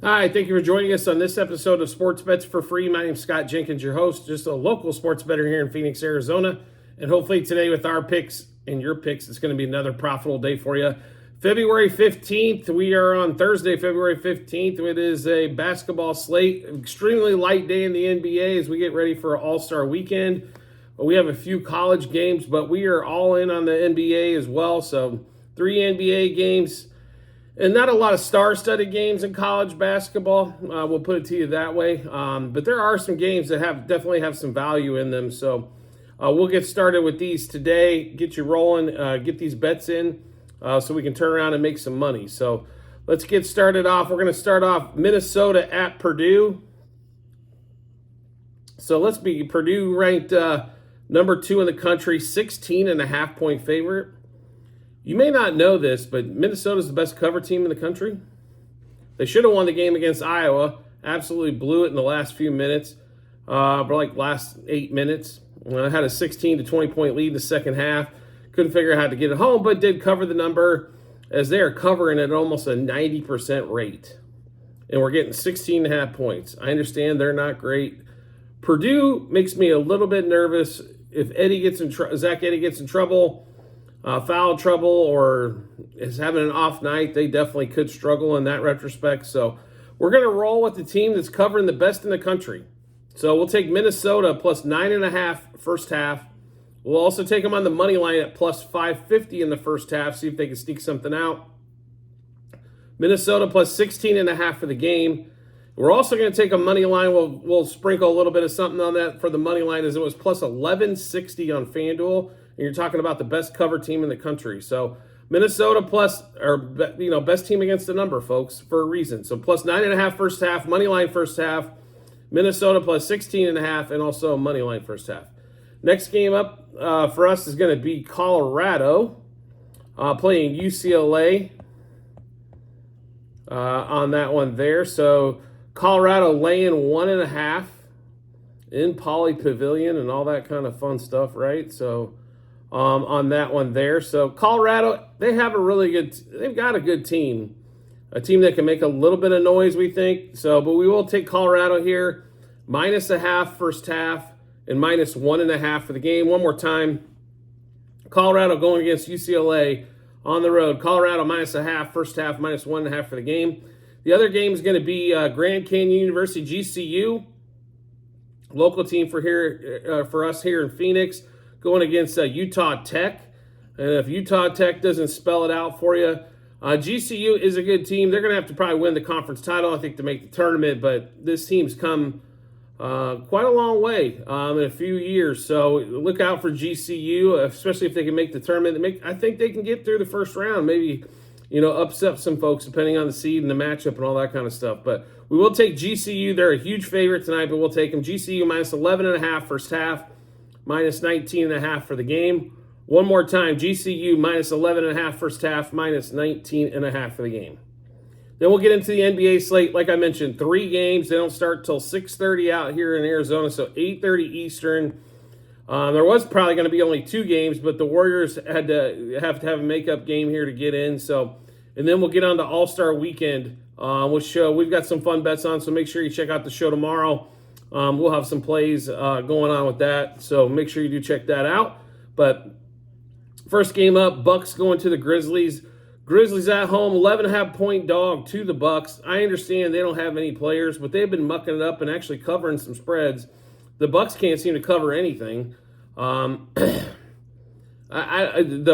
Hi, thank you for joining us on this episode of Sports Bets for Free. My name is Scott Jenkins, your host, just a local sports bettor here in Phoenix, Arizona. And hopefully today with our picks and your picks, it's going to be another profitable day for you. February 15th, we are on Thursday, February 15th. It is a basketball slate, extremely light day in the NBA as we get ready for All-Star Weekend. We have a few college games, but we are all in on the NBA as well. So 3 NBA games. And not a lot of star-studded games in college basketball. We'll put it to you that way. But there are some games that definitely have some value in them. So we'll get started with these today. Get you rolling. Get these bets in so we can turn around and make some money. So let's get started off. We're going to start off Minnesota at Purdue. So let's be Purdue ranked number 2 in the country, 16.5-point favorite. You may not know this, but Minnesota's the best cover team in the country. They should have won the game against Iowa. Absolutely blew it in the last few minutes, last 8 minutes. Had a 16 to 20 point lead in the second half. Couldn't figure out how to get it home, but did cover the number as they are covering at almost a 90% rate. And we're getting 16.5 points. I understand they're not great. Purdue makes me a little bit nervous. If Zach Edey gets in trouble, foul trouble, or is having an off night, they definitely could struggle in that retrospect. So we're going to roll with the team that's covering the best in the country. So we'll take Minnesota plus 9.5 first half. We'll also take them on the money line at plus 550 in the first half, see if they can sneak something out. Minnesota plus 16.5 for the game. We're also going to take a money line. We'll sprinkle a little bit of something on that for the money line, as it was plus 1160 on FanDuel. And you're talking about the best cover team in the country. So Minnesota best team against the number, folks, for a reason. So plus 9.5 first half, money line first half. Minnesota plus 16.5, and also money line first half. Next game up for us is going to be Colorado playing UCLA on that one there. So Colorado laying 1.5 in Pauley Pavilion and all that kind of fun stuff, right? So on that one there. So Colorado, they've got a good team. A team that can make a little bit of noise, we think. So, but we will take Colorado here, -0.5 first half and -1.5 for the game. One more time. Colorado going against UCLA on the road. Colorado -0.5 first half, -1.5 for the game. The other game is going to be Grand Canyon University, GCU, local team for us here in Phoenix, going against Utah Tech. And if Utah Tech doesn't spell it out for you, GCU is a good team. They're going to have to probably win the conference title, I think, to make the tournament. But this team's come quite a long way in a few years. So look out for GCU, especially if they can make the tournament. I think they can get through the first round, maybe upset some folks depending on the seed and the matchup and all that kind of stuff. But we will take GCU. They're a huge favorite tonight, but we'll take them. GCU -11.5 first half, -19.5 for the game. One more time, GCU -11.5 first half, -19.5 for the game. Then we'll get into the NBA slate. Like I mentioned, 3 games. They don't start till 6:30 out here in Arizona, so 8:30 Eastern. There was probably going to be only 2 games, but the Warriors had to have a makeup game here to get in. So, and then we'll get on to All-Star Weekend, which we've got some fun bets on. So make sure you check out the show tomorrow. We'll have some plays going on with that, so make sure you do check that out. But first game up, Bucks going to the Grizzlies. Grizzlies at home, 11.5-point dog to the Bucks. I understand they don't have any players, but they've been mucking it up and actually covering some spreads. The Bucks can't seem to cover anything. The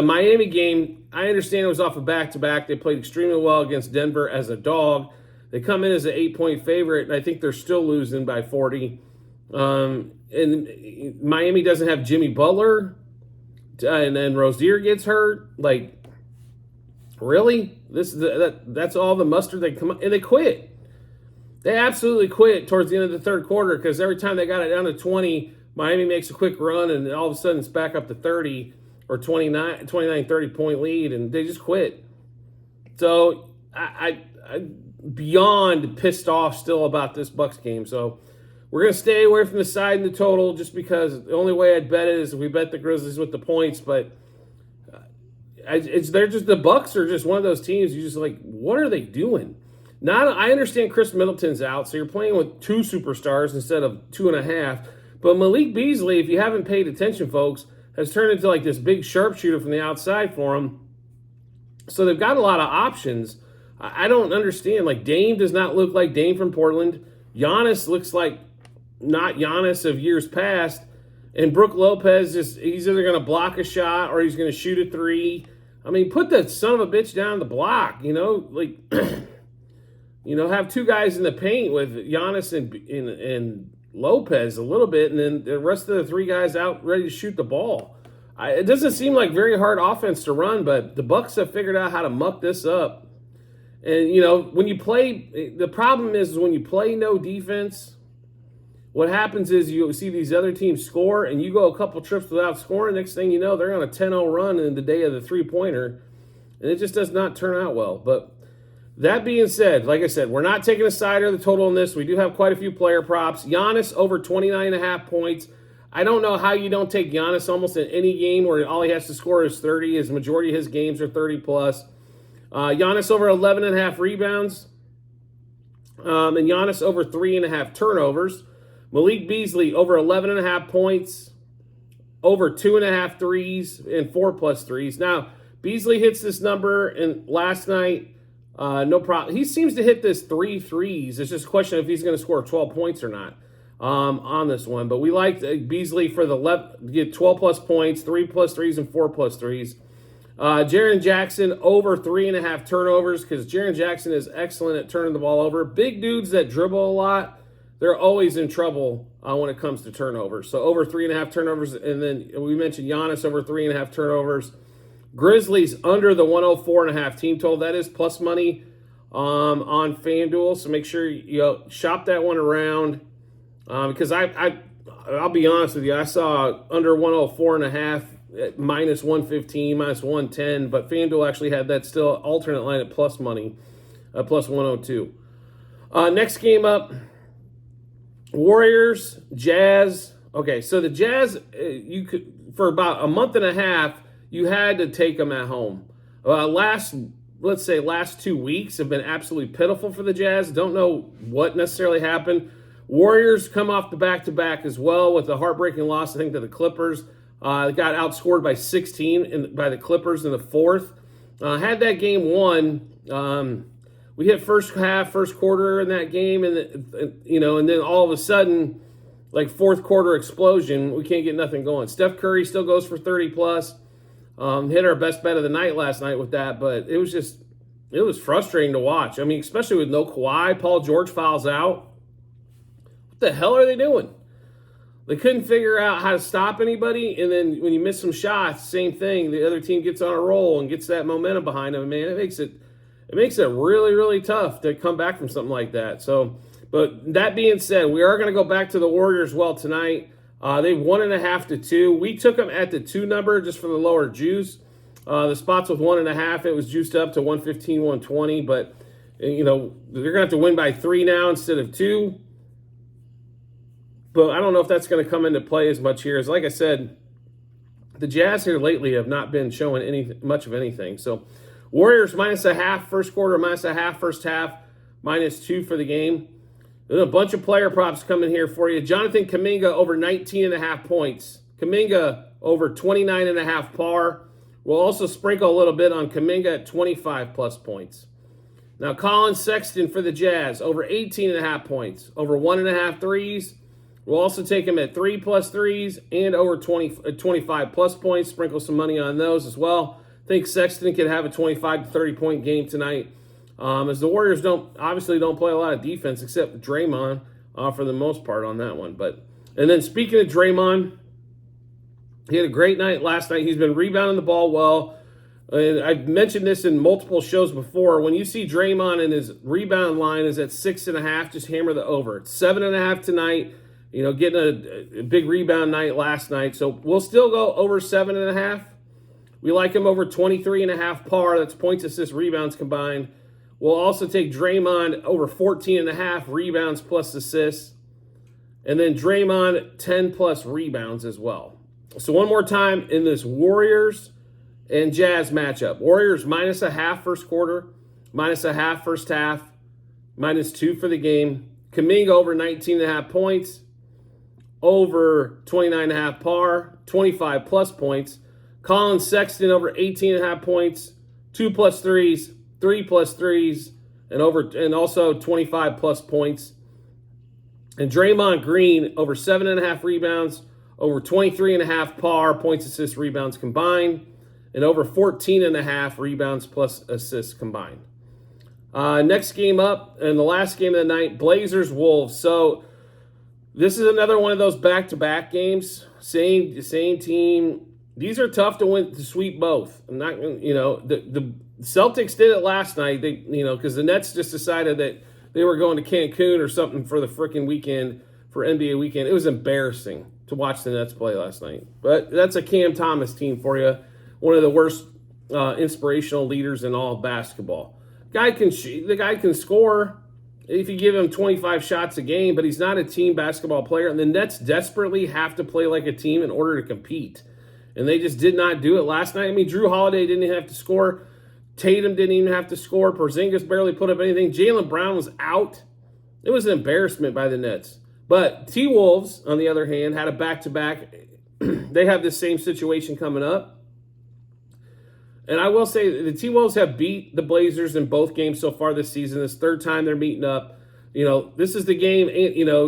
Miami game, I understand it was off a back-to-back. They played extremely well against Denver as a dog. They come in as an 8-point favorite, and I think they're still losing by 40. And Miami doesn't have Jimmy Butler, and then Rozier gets hurt. Like, really? That's all the mustard they come up, and they quit. They absolutely quit towards the end of the third quarter, because every time they got it down to 20, Miami makes a quick run, and all of a sudden it's back up to 30 or 29, 30-point lead, and they just quit. So I beyond pissed off still about this Bucks game. So we're going to stay away from the side and the total, just because the only way I'd bet it is if we bet the Grizzlies with the points. But they're just, the Bucks are just one of those teams you just like, what are they doing? I understand Chris Middleton's out, so you're playing with 2 superstars instead of 2.5. But Malik Beasley, if you haven't paid attention, folks, has turned into like this big sharpshooter from the outside for him. So they've got a lot of options. I don't understand. Like, Dame does not look like Dame from Portland. Giannis looks like not Giannis of years past. And Brook Lopez, he's either going to block a shot or he's going to shoot a 3. I mean, put that son of a bitch down the block, like, have 2 guys in the paint with Giannis and Lopez a little bit, and then the rest of the 3 guys out ready to shoot the ball. It doesn't seem like very hard offense to run, but the Bucks have figured out how to muck this up. And, when you play, the problem is when you play no defense, what happens is you see these other teams score, and you go a couple trips without scoring. Next thing you know, they're on a 10-0 run in the day of the three-pointer, and it just does not turn out well. But that being said, like I said, we're not taking a side or the total on this. We do have quite a few player props. Giannis over 29.5 points. I don't know how you don't take Giannis almost in any game where all he has to score is 30. His majority of his games are 30+. Giannis over 11.5 rebounds. And Giannis over 3.5 turnovers. Malik Beasley over 11.5 points. Over 2.5 threes and 4+ threes. Now, Beasley hits this number and last night. No problem. He seems to hit this 3 threes. It's just a question if he's going to score 12 points or not on this one. But we like Beasley for the get 12+ points, 3+ threes, and 4+ threes. Jaren Jackson over 3.5 turnovers because Jaren Jackson is excellent at turning the ball over. Big dudes that dribble a lot, they're always in trouble when it comes to turnovers. So over 3.5 turnovers. And then we mentioned Giannis over 3.5 turnovers. Grizzlies under the 104.5 team total. That is plus money on FanDuel. So make sure you shop that one around because I'll be honest with you. I saw under 104.5 at minus 115, minus 110, but FanDuel actually had that still alternate line at plus money, plus 102. Next game up, Warriors, Jazz. Okay, so the Jazz, you could for about a month and a half. You had to take them at home. Last 2 weeks have been absolutely pitiful for the Jazz. Don't know what necessarily happened. Warriors come off the back-to-back as well with a heartbreaking loss, I think, to the Clippers. They got outscored by 16 by the Clippers in the fourth. Had that game won. We hit first quarter in that game, and then all of a sudden, like fourth quarter explosion, we can't get nothing going. Steph Curry still goes for 30+. Hit our best bet of the night last night with that, but it was frustrating to watch. I mean, especially with no Kawhi. Paul George fouls out. What the hell are they doing? They couldn't figure out how to stop anybody, and then when you miss some shots, same thing. The other team gets on a roll and gets that momentum behind them. Man, it makes it really, really tough to come back from something like that. So, but that being said, we are going to go back to the Warriors tonight. They 1.5 to 2. We took them at the 2 number just for the lower juice. The spots with 1.5, it was juiced up to 115, 120. But they're going to have to win by 3 now instead of 2. But I don't know if that's going to come into play as much here. As like I said, the Jazz here lately have not been showing much of anything. So Warriors -0.5 first quarter, -0.5 first half, -2 for the game. There's a bunch of player props coming here for you. Jonathan Kuminga over 19.5 points. Kuminga over 29.5 par. We'll also sprinkle a little bit on Kuminga at 25+ points. Now, Colin Sexton for the Jazz over 18.5 points. Over 1.5 threes. We'll also take him at 3+ threes and over 25+ points. Sprinkle some money on those as well. I think Sexton could have a 25 to 30 point game tonight. As the Warriors don't play a lot of defense except Draymond for the most part on that one. And then speaking of Draymond, he had a great night last night. He's been rebounding the ball well. And I've mentioned this in multiple shows before. When you see Draymond and his rebound line is at 6.5, just hammer the over. It's 7.5 tonight. Getting a big rebound night last night. So we'll still go over 7.5. We like him over 23.5 par. That's points, assists, rebounds combined. We'll also take Draymond over 14.5 rebounds plus assists. And then Draymond 10+ rebounds as well. So one more time in this Warriors and Jazz matchup. Warriors -0.5 first quarter, -0.5 first half, -2 for the game. Kuminga over 19.5 points, over 29.5 par, 25 plus points. Colin Sexton over 18.5 points, 2 plus threes, 3 plus threes, and also 25 plus points. And Draymond Green over 7.5 rebounds, over 23.5 par, points, assists, rebounds combined, and over 14.5 rebounds plus assists combined. Next game up, and the last game of the night, Blazers-Wolves. So this is another one of those back-to-back games. Same team. These are tough to win, to sweep both. I'm not, the Celtics did it last night. They, because the Nets just decided that they were going to Cancun or something for the freaking weekend, for NBA weekend. It was embarrassing to watch the Nets play last night. But that's a Cam Thomas team for you. One of the worst inspirational leaders in all of basketball. The guy can score if you give him 25 shots a game, but he's not a team basketball player. And the Nets desperately have to play like a team in order to compete. And they just did not do it last night. I mean, Drew Holiday didn't even have to score. Tatum didn't even have to score. Porzingis barely put up anything. Jaylen Brown was out. It was an embarrassment by the Nets. But T-Wolves, on the other hand, had a back-to-back. They have this same situation coming up. And I will say the T-Wolves have beat the Blazers in both games so far this season. This third time they're meeting up. This is the game,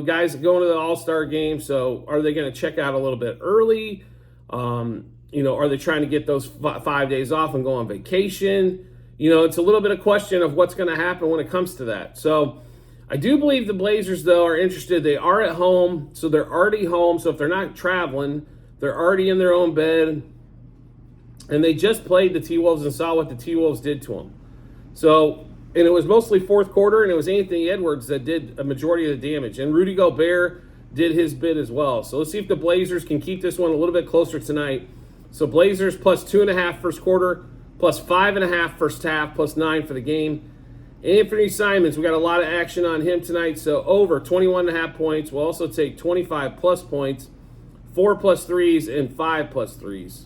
guys going to the All-Star game. So are they going to check out a little bit early? Are they trying to get those 5 days off and go on vacation? It's a little bit of question of what's going to happen when it comes to that. So I do believe the Blazers, though, are interested. They are at home, so they're already home. So if they're not traveling, they're already in their own bed. And they just played the T-Wolves and saw what the T-Wolves did to them. So, and it was mostly fourth quarter, and it was Anthony Edwards that did a majority of the damage. And Rudy Gobert did his bit as well. So let's see if the Blazers can keep this one a little bit closer tonight. So Blazers plus 2.5 first quarter, plus 5.5 first half, plus 9 for the game. Anthony Simons, we got a lot of action on him tonight. So over 21.5 points. We'll also take 25 plus points, 4 plus threes, and 5 plus threes.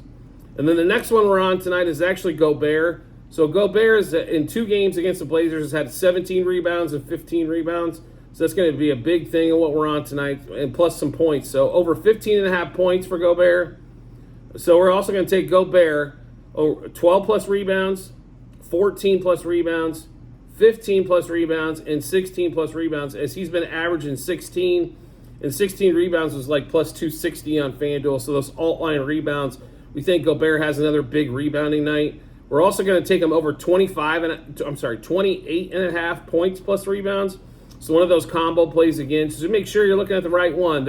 And then the next one we're on tonight is actually Gobert. So Gobert is in 2 games against the Blazers has had 17 rebounds and 15 rebounds. So that's going to be a big thing in what we're on tonight, and plus some points. So over 15.5 points for Gobert. So we're also going to take Gobert, 12 plus rebounds, 14 plus rebounds, 15 plus rebounds, and 16 plus rebounds, as he's been averaging 16. And 16 rebounds was like plus 260 on FanDuel. So those alt-line rebounds, we think Gobert has another big rebounding night. We're also going to take him over 28.5 points plus rebounds. So one of those combo plays again. So make sure you're looking at the right one.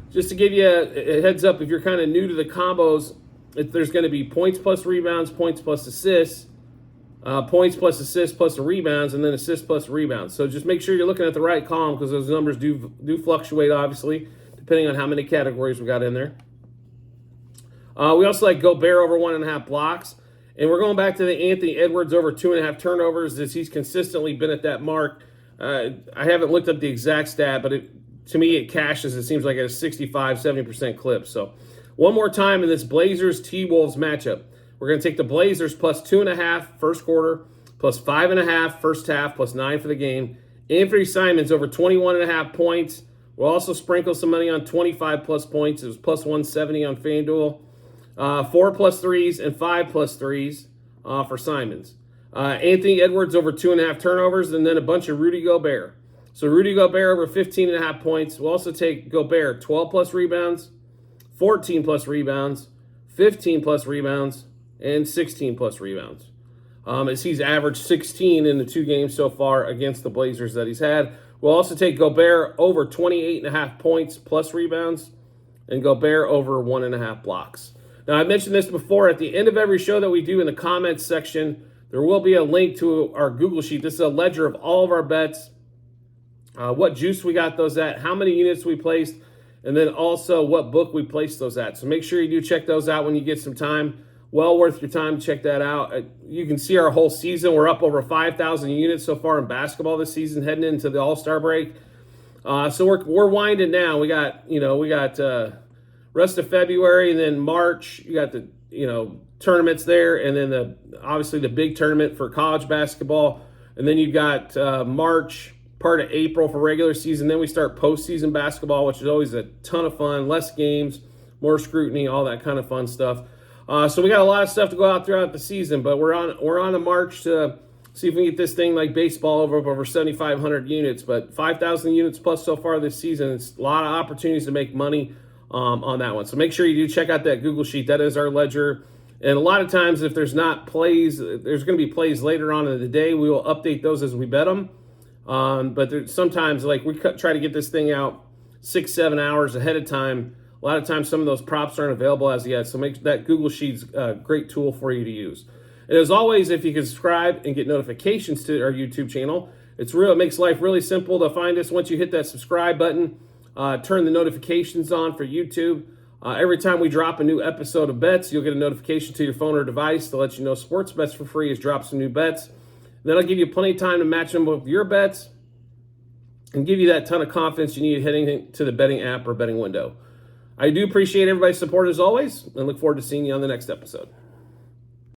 Just to give you a heads up, if you're kind of new to the combos, there's going to be points plus rebounds, points plus assists, points plus assists plus the rebounds, and then assists plus rebounds. So just make sure you're looking at the right column, because those numbers do fluctuate, obviously, depending on how many categories we got in there. We also like Gobert over 1.5 blocks. And we're going back to the Anthony Edwards over 2.5 turnovers, as he's consistently been at that mark. I haven't looked up the exact stat, but to me it cashes. It seems like at a 65-70% clip. So one more time in this Blazers T-Wolves matchup. We're going to take the Blazers plus 2.5 first quarter, plus 5.5 first half, plus 9 for the game. Anthony Simons over 21.5 points. We'll also sprinkle some money on 25 plus points. It was plus 170 on FanDuel. 4 plus threes and 5 plus threes for Simons. Anthony Edwards over 2.5 turnovers, and then a bunch of Rudy Gobert. So Rudy Gobert over 15.5 points. We'll also take Gobert 12 plus rebounds, 14 plus rebounds, 15 plus rebounds, and 16 plus rebounds. As he's averaged 16 in the 2 games so far against the Blazers that he's had. We'll also take Gobert over 28.5 points plus rebounds, and Gobert over 1.5 blocks. Now, I mentioned this before. At the end of every show that we do in the comments section, there will be a link to our Google Sheet. This is a ledger of all of our bets, what juice we got those at, how many units we placed, and then also what book we placed those at. So make sure you do check those out when you get some time. Well worth your time to check that out. You can see our whole season. We're up over 5,000 units so far in basketball this season, heading into the All-Star break. So we're winding down. We got rest of February, and then March. You got the tournaments there, and then obviously the big tournament for college basketball. And then you've got March, part of April for regular season. Then we start postseason basketball, which is always a ton of fun. Less games, more scrutiny, all that kind of fun stuff. So we got a lot of stuff to go out throughout the season, but we're on a march to see if we can get this thing like baseball over 7,500 units. But 5,000 units plus so far this season. It's a lot of opportunities to make money on that one. So make sure you do check out that Google Sheet. That is our ledger. And a lot of times, if there's not plays, there's going to be plays later on in the day. We will update those as we bet them. But sometimes, like, we try to get this thing out 6-7 hours ahead of time. A lot of times, some of those props aren't available as yet. So make that Google Sheets a great tool for you to use. And as always, if you can subscribe and get notifications to our YouTube channel, it makes life really simple to find us. Once you hit that subscribe button, turn the notifications on for YouTube. Every time we drop a new episode of bets, you'll get a notification to your phone or device to let you know Sports Bets for Free has dropped some new bets. Then I'll give you plenty of time to match them with your bets and give you that ton of confidence you need heading to the betting app or betting window. I do appreciate everybody's support as always and look forward to seeing you on the next episode.